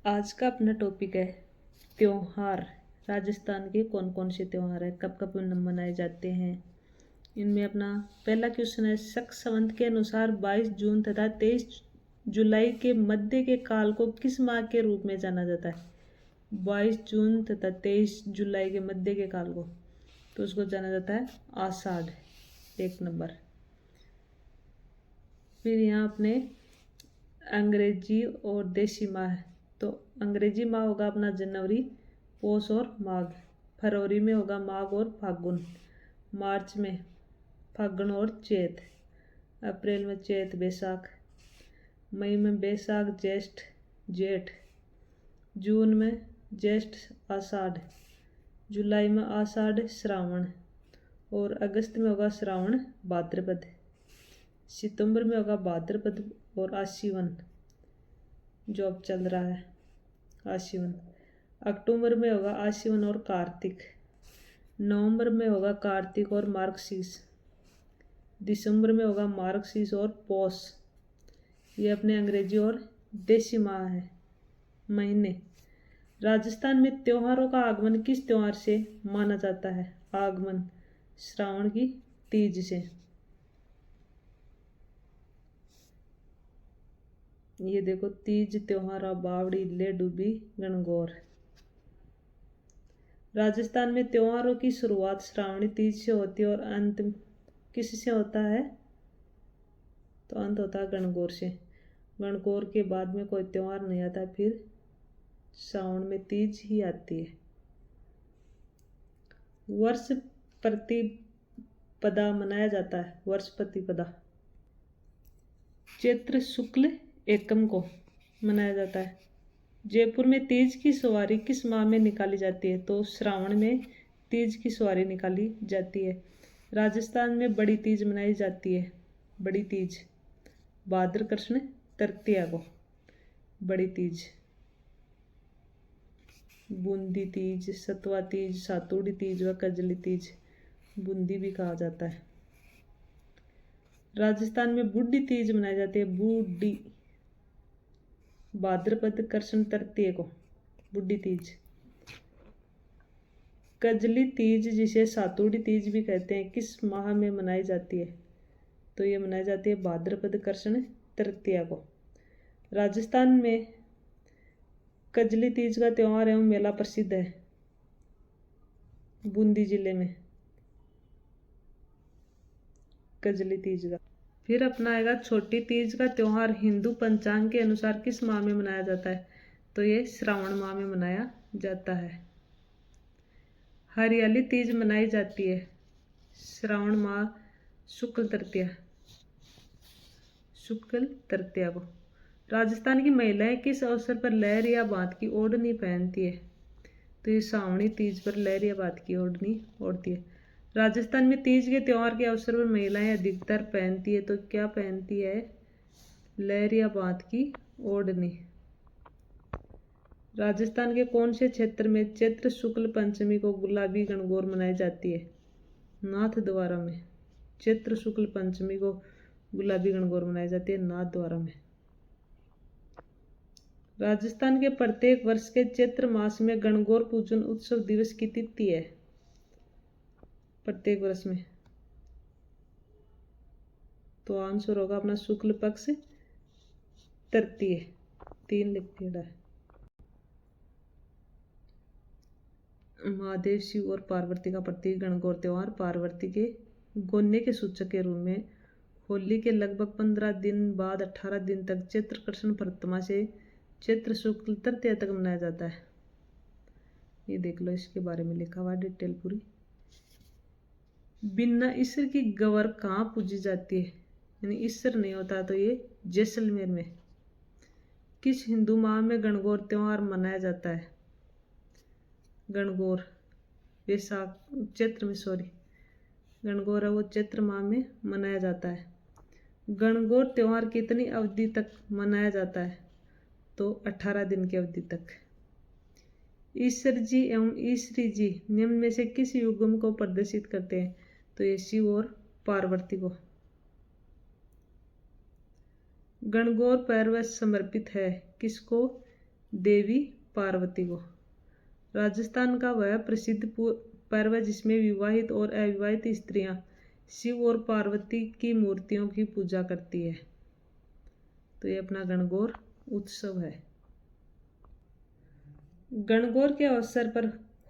आज का अपना टॉपिक है त्योहार। राजस्थान के कौन कौन से त्योहार है, कब कब मनाए जाते हैं। इनमें अपना पहला क्वेश्चन है, शक संवत के अनुसार 22 जून तथा 23 जुलाई के मध्य के काल को किस माह के रूप में जाना जाता है। 22 जून तथा 23 जुलाई के मध्य के काल को तो उसको जाना जाता है आषाढ़, 1 नंबर। फिर यहाँ अपने अंग्रेजी और देसी माह है, तो अंग्रेजी माह होगा अपना जनवरी, पौष और माघ। फरवरी में होगा माघ और फागुन। मार्च में फागुन और चैत। अप्रैल में चैत बैसाख। मई में बैसाख ज्येष्ठ जेठ। जून में ज्येष्ठ आषाढ़। जुलाई में आषाढ़ श्रावण। और अगस्त में होगा श्रावण भाद्रपद। सितंबर में होगा भाद्रपद और आश्विन जो अब चल रहा है, आश्विन। अक्टूबर में होगा आश्विन और कार्तिक। नवंबर में होगा कार्तिक और मार्गशीर्ष। दिसंबर में होगा मार्गशीर्ष और पौष। ये अपने अंग्रेजी और देसी माह है, महीने। राजस्थान में त्योहारों का आगमन किस त्योहार से माना जाता है। आगमन श्रावण की तीज से। ये देखो, तीज त्योहार बावड़ी ले डूबी गणगौर। राजस्थान में त्योहारों की शुरुआत श्रावणी तीज से होती है और अंत किससे होता है, तो अंत होता है गणगौर से। गणगौर के बाद में कोई त्योहार नहीं आता, फिर श्रावण में तीज ही आती है। वर्ष प्रतिपदा मनाया जाता है, वर्ष प्रतिपदा चैत्र शुक्ल एकम को मनाया जाता है। जयपुर में तीज की सवारी किस माह में निकाली जाती है, तो श्रावण में तीज की सवारी निकाली जाती है। राजस्थान में बड़ी तीज मनाई जाती है, बड़ी तीज भाद्र कृष्ण तृतीया को बड़ी तीज। बूंदी तीज, सतवा तीज, सातुड़ी तीज व कजली तीज बूंदी भी कहा जाता है। राजस्थान में बूढ़ी तीज मनाई जाती है, बूढ़ी भाद्रपद कृष्ण तृतीय को बूढ़ी तीज। कजली तीज जिसे सातुड़ी तीज भी कहते हैं किस माह में मनाई जाती है, तो ये मनाई जाती है भाद्रपद कृष्ण तृतीया को। राजस्थान में कजली तीज का त्योहार एवं मेला प्रसिद्ध है बूंदी जिले में, कजली तीज का। फिर अपना आएगा छोटी तीज का त्योहार हिंदू पंचांग के अनुसार किस माह में मनाया जाता है, तो ये श्रावण माह में मनाया जाता है। हरियाली तीज मनाई जाती है श्रावण माह शुक्ल तृतीया को। राजस्थान की महिलाएं किस अवसर पर लहर या बात की ओढ़नी पहनती है, तो ये सावणी तीज पर लहर या बात की ओढ़नी ओढ़ती है। राजस्थान में तीज के त्योहार के अवसर पर महिलाएं अधिकतर पहनती है, तो क्या पहनती है, लहर या बात की ओढ़नी। राजस्थान के कौन से क्षेत्र में चैत्र शुक्ल पंचमी को गुलाबी गणगौर मनाई जाती है, नाथद्वारा में। चैत्र शुक्ल पंचमी को गुलाबी गणगौर मनाई जाती है नाथद्वारा में। राजस्थान के प्रत्येक वर्ष के चैत्र मास में गणगौर पूजन उत्सव दिवस की तिथि है, प्रत्येक वर्ष में, तो आंसर होगा अपना शुक्ल पक्ष तृतीय, 3 लिखना है। महादेव शिव और पार्वती का प्रतीक गणगौर त्योहार पार्वती के गोन्य के सूचक के रूप में होली के लगभग 15 दिन बाद 18 दिन तक चैत्र कृष्ण प्रतिमा से चैत्र शुक्ल तृतीया तक मनाया जाता है। ये देख लो, इसके बारे में लिखा हुआ डिटेल पूरी। बिना ईश्वर की गौर कहाँ पूजी जाती है, यानी ईश्वर नहीं होता, तो ये जैसलमेर में। किस हिंदू माह में गणगौर त्योहार मनाया जाता है, गणगौर बैसाख चैत्र में, गणगौर है वो चैत्र माह में मनाया जाता है। गणगौर त्योहार कितनी अवधि तक मनाया जाता है, तो 18 दिन की अवधि तक। ईश्वर जी एवं ईश्वरी जी निम्न में से किस युगम को प्रदर्शित करते हैं, तो ये शिव और पार्वती को। गणगौर पर्व समर्पित है किसको, देवी पार्वती को। राजस्थान का वह प्रसिद्ध पर्व है जिसमें विवाहित और अविवाहित स्त्रियां शिव और पार्वती की मूर्तियों की पूजा करती है। तो ये अपना गणगौर उत्सव है। गणगौर के अवसर पर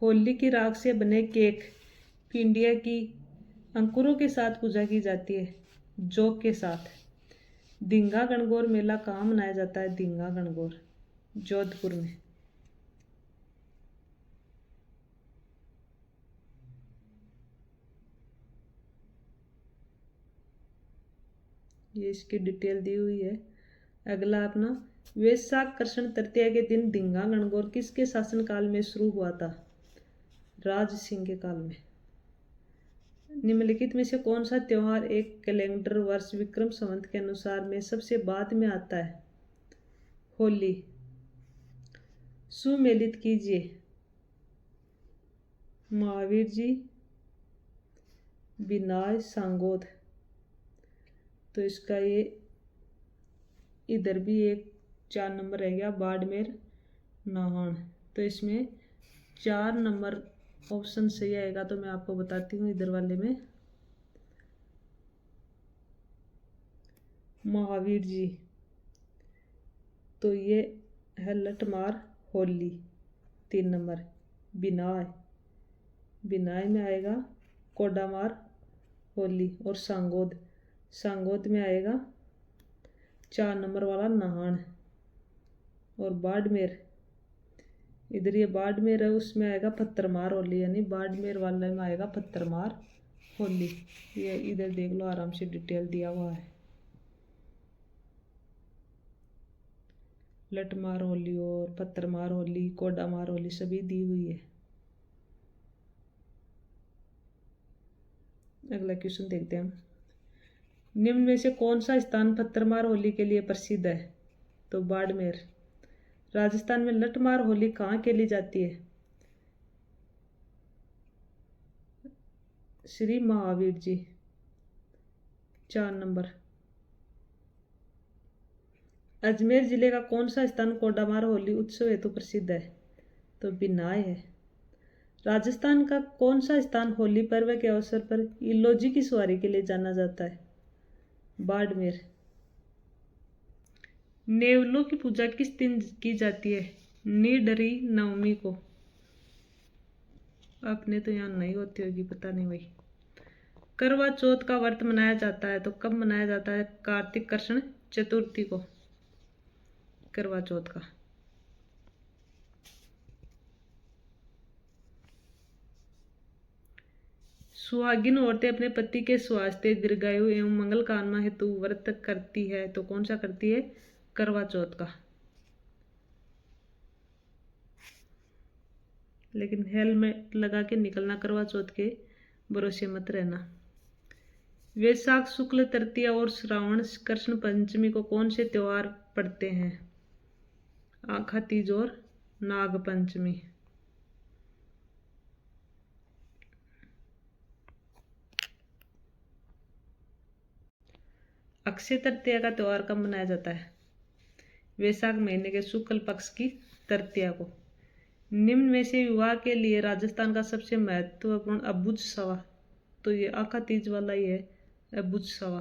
होली की राख से बने केक, पिंडिया की अंकुरों के साथ पूजा की जाती है, जौ के साथ। दींगा गणगौर मेला कहाँ मनाया जाता है? दींगा गणगौर जोधपुर में। ये इसकी डिटेल दी हुई है। अगला अपना वैशाख कृष्ण तृतीया के दिन दींगा गणगौर किसके शासनकाल में शुरू हुआ था? राज सिंह के काल में। निम्नलिखित में से कौन सा त्योहार एक कैलेंडर वर्ष विक्रम संवत के अनुसार में सबसे बाद में आता है? होली। सुमेलित कीजिए। महावीर जी, बिनाय, सांगोद। तो इसका ये इधर भी एक 4 नंबर रह गया, बाड़मेर, नाहन। तो इसमें 4 नंबर ऑप्शन सही आएगा। तो मैं आपको बताती हूँ इधर वाले में महावीर जी। तो ये है लठमार होली 3 नंबर। बिनाय, बिनाय में आएगा कोडामार होली। और सांगोद, सांगोद में आएगा 4 नंबर वाला नाहन। और बाड़मेर, इधर ये बाड़मेर है, उसमें आएगा पत्थरमार होली, यानी बाड़मेर वाले में आएगा पत्थरमार होली। ये इधर देख लो, आराम से डिटेल दिया हुआ है। लठमार होली और पत्थरमार होली, कोडामार होली सभी दी हुई है। अगला क्वेश्चन देखते हैं हम। निम्न में से कौन सा स्थान पत्थरमार होली के लिए प्रसिद्ध है? तो बाड़मेर। राजस्थान में लठमार होली कहाँ खेली जाती है? श्री महावीर जी 4 नंबर। अजमेर जिले का कौन सा स्थान कोडामार होली उत्सव हेतु प्रसिद्ध है? तो बिनाय है। राजस्थान का कौन सा स्थान होली पर्व के अवसर पर इलोजी की सवारी के लिए जाना जाता है? बाड़मेर। नेवलों की पूजा किस दिन की जाती है? निडरी नवमी को। अपने तो यहाँ नहीं होती होगी, पता नहीं भाई। करवा चौथ का व्रत मनाया जाता है तो कब मनाया जाता है? कार्तिक कृष्ण चतुर्थी को करवा चौथ का। सुहागिन औरतें अपने पति के स्वास्थ्य, दीर्घायु एवं मंगल कामना हेतु व्रत करती है तो कौन सा करती है? करवा चौथ का। लेकिन हेलमेट लगा के निकलना, करवा चौथ के भरोसे मत रहना। वैशाख शुक्ल तृतीया और श्रावण कृष्ण पंचमी को कौन से त्योहार पड़ते हैं? आखा तीज और नाग पंचमी। अक्षय तृतीया का त्योहार कब मनाया जाता है? वैशाख महीने के शुक्ल पक्ष की तृतीया को। निम्न में से विवाह के लिए राजस्थान का सबसे महत्वपूर्ण अबुझ सवा, तो ये आखा तीज वाला ही है, अबुझ सवा।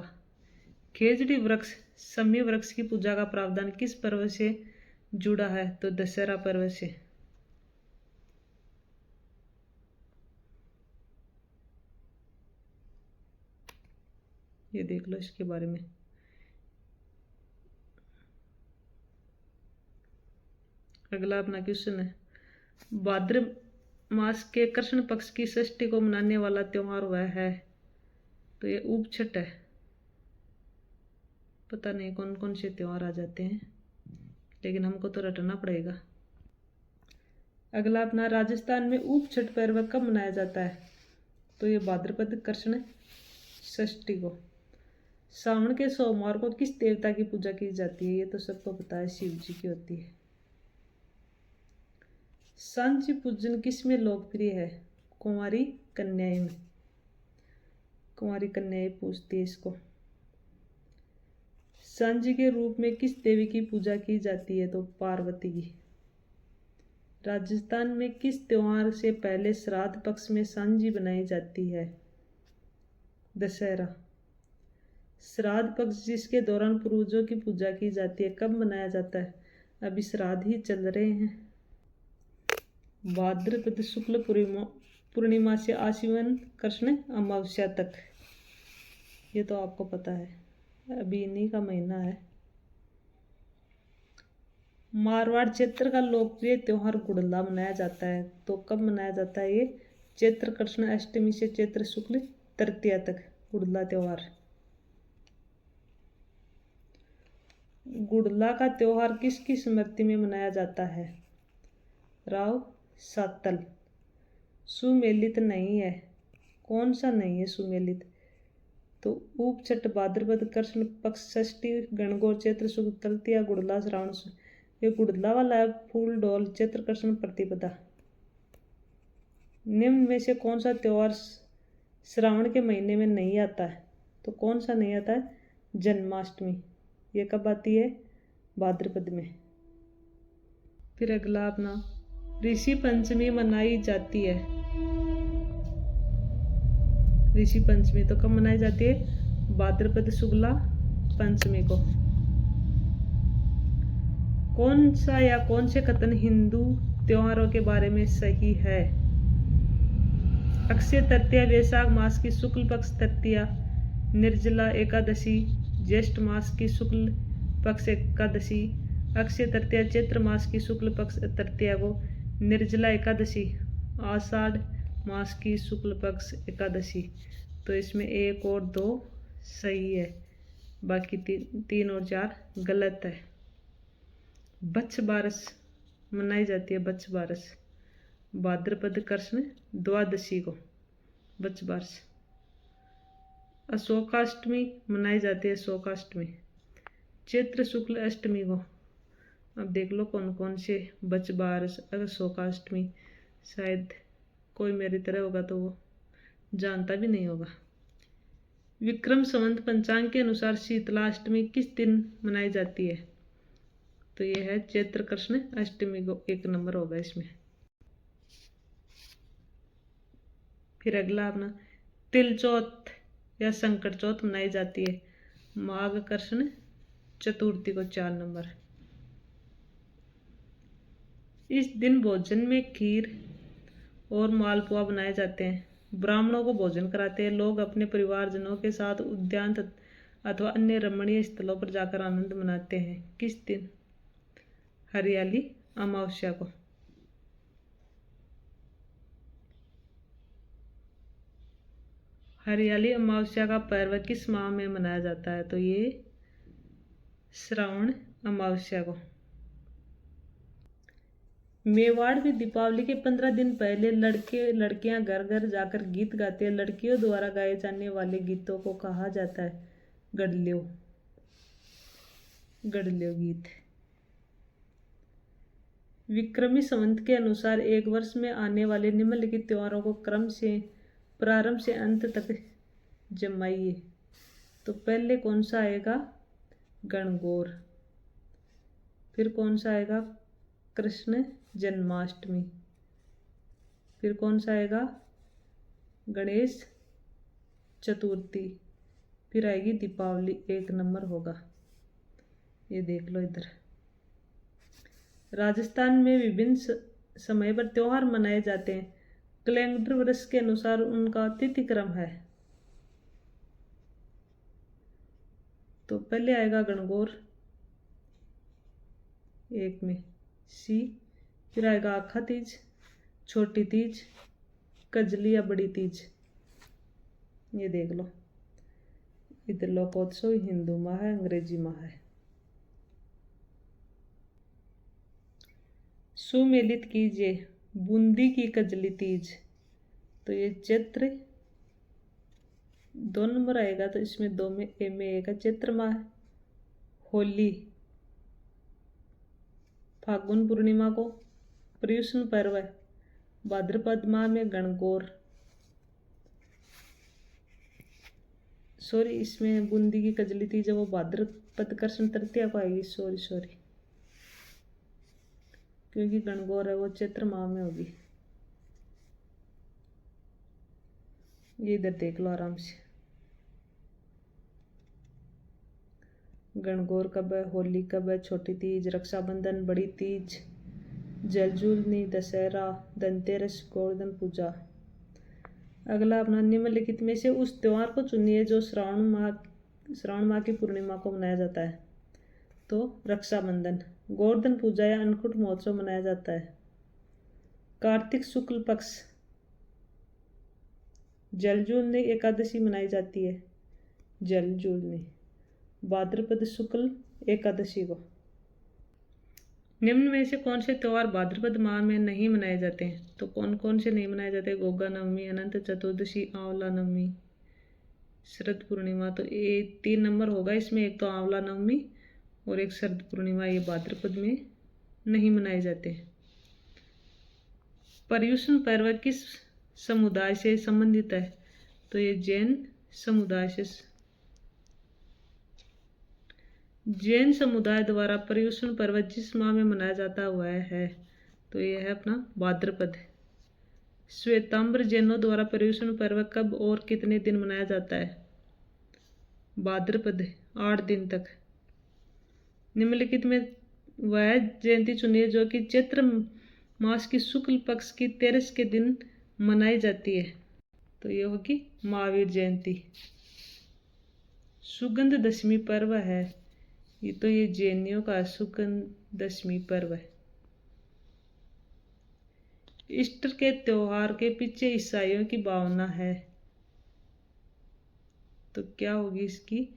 खेजड़ी वृक्ष, सम्य वृक्ष की पूजा का प्रावधान किस पर्व से जुड़ा है? तो दशहरा पर्व से। ये देख लो इसके बारे में। अगला अपना क्वेश्चन है, भाद्र मास के कृष्ण पक्ष की षष्ठी को मनाने वाला त्योहार वह है? तो ये उपछठ है। पता नहीं कौन कौन से त्योहार आ जाते हैं, लेकिन हमको तो रटना पड़ेगा। अगला अपना, राजस्थान में उपछठ पर्व कब मनाया जाता है? तो ये भाद्रपद कृष्ण षष्ठी को। सावन के सोमवार को किस देवता की पूजा की जाती है? ये तो सबको पता है, शिव जी की होती है। सांची पूजन किस में लोकप्रिय है? कुंवारी कन्याएं में। कुंवारी कन्याएं पूजती है इसको। सांझी के रूप में किस देवी की पूजा की जाती है? तो पार्वती की। राजस्थान में किस त्योहार से पहले श्राद्ध पक्ष में सांझी बनाई जाती है? दशहरा। श्राद्ध पक्ष जिसके दौरान पूर्वजों की पूजा की जाती है, कब मनाया जाता है? अभी श्राद्ध ही चल रहे हैं। भाद्रपद शुक्ल पूर्णिमा से आश्विन कृष्ण अमावस्या तक। ये तो आपको पता है, अभी इन्हीं का महीना है। मारवाड़ क्षेत्र का लोकप्रिय त्योहार गुड़ला मनाया जाता है, तो कब मनाया जाता है ये? चैत्र कृष्ण अष्टमी से चैत्र शुक्ल तृतीया तक गुड़ला त्योहार। गुड़ला का त्योहार किसकी स्मृति में मनाया जाता है? राव सातल। सुमेलित नहीं है। कौन सा नहीं है सुमेलित? तो ऊप छठ भाद्रपद कृष्ण पक्ष षष्ठी गणगौर चैत्र शुक्ल तृतीया गुड़ला श्रावण। ये गुड़ला वाला है। फूल डोल चैत्र कृष्ण प्रतिपदा। निम्न में से कौन सा त्योहार श्रावण के महीने में नहीं आता है? तो कौन सा नहीं आता है? जन्माष्टमी। ये कब आती है? भाद्रपद में। फिर अगला अपना ऋषि पंचमी मनाई जाती है। ऋषि पंचमी तो कब मनाई जाती है? भाद्रपद शुक्ला पंचमी को। कौन सा या कौन से कथन हिंदू त्योहारों के बारे में सही है? अक्षय तृतीया वैशाख मास की शुक्ल पक्ष तृतीया, निर्जला एकादशी ज्येष्ठ मास की शुक्ल पक्ष एकादशी, अक्षय तृतीया चैत्र मास की शुक्ल पक्ष तृतीया को, निर्जला एकादशी आषाढ़ मास की शुक्ल पक्ष एकादशी। तो इसमें 1 और 2 सही है, बाकी 3 और 4 गलत है। बच्छ बारस मनाई जाती है। बच्छ बारस भाद्रपद कृष्ण द्वादशी को बच्छ बारस। अशोकाष्टमी मनाई जाती है। अशोकाष्टमी चैत्र शुक्ल अष्टमी को। अब देख लो कौन कौन से बच्छ बारस अशोकाष्टमी, शायद कोई मेरी तरह होगा तो वो जानता भी नहीं होगा। विक्रम संवत पंचांग के अनुसार शीतलाष्टमी किस दिन मनाई जाती है? तो ये है चैत्र कृष्ण अष्टमी को। 1 नंबर होगा इसमें। फिर अगला अपना तिल चौथ या संकट चौथ मनाई जाती है। माघ कृष्ण चतुर्थी को। 4 नंबर। इस दिन भोजन में खीर और मालपुआ बनाए जाते हैं। ब्राह्मणों को भोजन कराते हैं। लोग अपने परिवारजनों के साथ उद्यान अथवा अन्य रमणीय स्थलों पर जाकर आनंद मनाते हैं। किस दिन? हरियाली अमावस्या को। हरियाली अमावस्या का पर्व किस माह में मनाया जाता है? तो ये श्रावण अमावस्या को। मेवाड़ में दीपावली के 15 दिन पहले लड़के लड़कियां घर घर जाकर गीत गाते हैं। लड़कियों द्वारा गाए जाने वाले गीतों को कहा जाता है गडल्यो। गडल्यो गीत। विक्रमी संवत के अनुसार एक वर्ष में आने वाले निम्नलिखित त्योहारों को क्रम से प्रारंभ से अंत तक जमाइए। तो पहले कौन सा आएगा? गणगौर। फिर कौन सा आएगा? कृष्ण जन्माष्टमी। फिर कौन सा आएगा? गणेश चतुर्थी। फिर आएगी दीपावली। 1 नंबर होगा। ये देख लो इधर। राजस्थान में विभिन्न समय पर त्योहार मनाए जाते हैं। कैलेंडर वर्ष के अनुसार उनका तिथि क्रम है। तो पहले आएगा गणगौर 1 में सी। फिर आएगा आखा तीज, छोटी तीज, कजली या बड़ी तीज। ये देख लो इधर लोकोत्सव हिंदू माह है, अंग्रेजी माह है। सुमेलित कीजिए बूंदी की कजली तीज। तो ये चैत्र 2 नंबर आएगा। तो इसमें 2 में ए में आएगा चैत्र माह। होली फागुन पूर्णिमा को। पर्युषण पर्व है भाद्रपद माह में। गणगौर सॉरी, इसमें बूंदी की कजली तीज है वो भाद्रपद कृष्ण तृतीया को आएगी। सॉरी। क्योंकि गणगौर है वो चैत्र माह में होगी। ये इधर देख लो आराम से। गणगौर कब है, होली कब है, छोटी तीज, रक्षाबंधन, बड़ी तीज, जलजूलनी, दशहरा, धनतेरस, गोवर्धन पूजा। अगला अपना निम्नलिखित में से उस त्योहार को चुनिए जो श्रावण माह की पूर्णिमा को मनाया जाता है। तो रक्षाबंधन। गोवर्धन पूजा या अन्नकूट महोत्सव मनाया जाता है। कार्तिक शुक्ल पक्ष जलजूलनी एकादशी मनाई जाती है। जलजूलनी। भाद्रपद शुक्ल एकादशी को। निम्न में से कौन से त्योहार भाद्रपद माह में नहीं मनाए जाते हैं? तो कौन कौन से नहीं मनाए जाते? गोगा नवमी, अनंत चतुर्दशी, आंवला नवमी, शरद पूर्णिमा। तो ये 3 नंबर होगा इसमें, एक तो आंवला नवमी और एक शरद पूर्णिमा, ये भाद्रपद में नहीं मनाए जाते। पर्युषण पर्व किस समुदाय से संबंधित है? तो ये जैन समुदाय से। जैन समुदाय द्वारा पर्युषण पर्व जिस माह में मनाया जाता है वह है, तो यह है अपना भाद्रपद। श्वेतांबर जैनों द्वारा पर्युषण पर्व कब और कितने दिन मनाया जाता है? भाद्रपद 8 दिन तक। निम्नलिखित में वह जयंती चुनिए जो कि चैत्र मास की शुक्ल पक्ष की 13 के दिन मनाई जाती है। तो ये होगी महावीर जयंती। सुगंध दशमी पर्व है, ये जैनियों का सुगंध दशमी पर्व है। ईस्टर के त्योहार के पीछे ईसाइयों की भावना है, तो क्या होगी इसकी?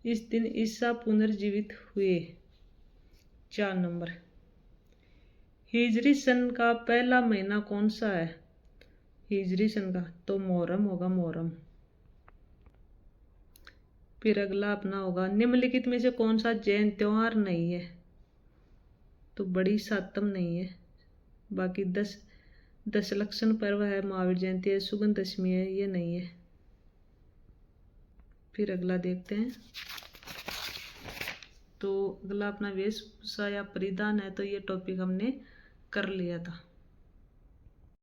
इस दिन ईसा पुनर्जीवित हुए। 4 नंबर। हिजरी सन का पहला महीना कौन सा है? हिजरी सन का तो मुहर्रम होगा, मुहर्रम। फिर अगला अपना होगा निम्नलिखित में से कौन सा जैन त्योहार नहीं है? तो बड़ी सातम नहीं है, बाकी 10 लक्षण पर्व है, महावीर जयंती है, सुगंध दशमी है, ये नहीं है। फिर अगला देखते हैं। तो अगला अपना वेशभूषा या परिधान है, तो ये टॉपिक हमने कर लिया था।